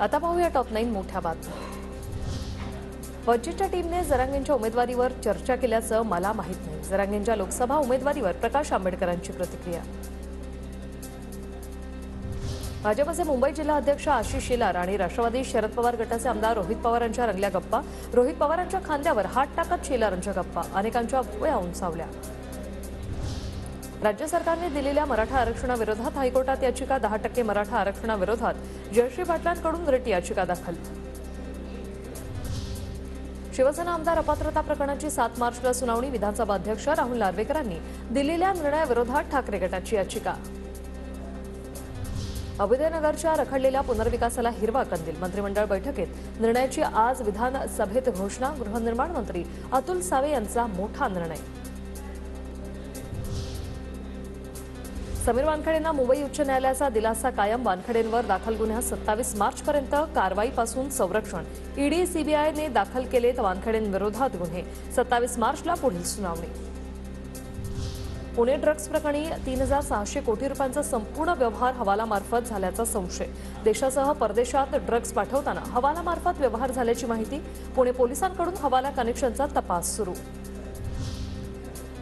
आता पाहूया टॉप 9 मोठ्या बातम्या। वंचितच्या टीमने जरांगेंच्या उमेदवारीवर चर्चा केल्याचं मला माहित नाही। जरांगेंच्या लोकसभा उमेदवारीवर प्रकाश आंबेडकरांची प्रतिक्रिया। भाजपचे मुंबई जिल्हा अध्यक्ष आशिष शेलार आणि राष्ट्रवादी शरद पवार गटाचे आमदार रोहित पवार यांच्या रंगल्या गप्पा। रोहित पवारांच्या खांद्यावर हात टाकत शेलारांच्या गप्पा अनेकांच्या भुवया उंचावल्या। राज्य सरकारने दिलेल्या मराठा आरक्षणाविरोधात हायकोर्टात याचिका। 10% मराठा आरक्षणाविरोधात जयश्री पाटलांकडून रिट याचिका दाखल। शिवसेना आमदार अपात्रता प्रकरणाची 7 मार्चला सुनावणी। विधानसभा अध्यक्ष राहुल नार्वेकरांनी दिलेल्या निर्णयाविरोधात ठाकरे गटाची याचिका। अभयनगरच्या रखडलेल्या पुनर्विकासाला हिरवा कंदील। मंत्रिमंडळ बैठकीत निर्णयाची आज विधानसभेत घोषणा। गृहनिर्माण मंत्री अतुल सावे यांचा मोठा निर्णय। समीर वानखेडेंना मुंबई उच्च न्यायालयाचा दिलासा कायम। वानखेडेंवर दाखल गुन्ह्यात 27 मार्चपर्यंत कारवाईपासून संरक्षण। ईडी सीबीआयने दाखल केलेत वानखेडेंविरोधात गुन्हे। 27 मार्चला पुढील सुनावणी। पुणे ड्रग्ज प्रकरणी 3600 कोटी रुपयांचा संपूर्ण व्यवहार हवालामार्फत झाल्याचा संशय। देशासह परदेशात ड्रग्ज पाठवताना हवालामार्फत व्यवहार झाल्याची माहिती। पुणे पोलिसांकडून हवाला कनेक्शनचा तपास सुरू।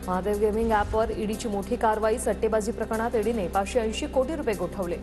महादेव गेमिंग ॲपवर ईडीची मोठी कारवाई। सट्टेबाजी प्रकरणात ईडीने 580 कोटी रुपये गोठवले।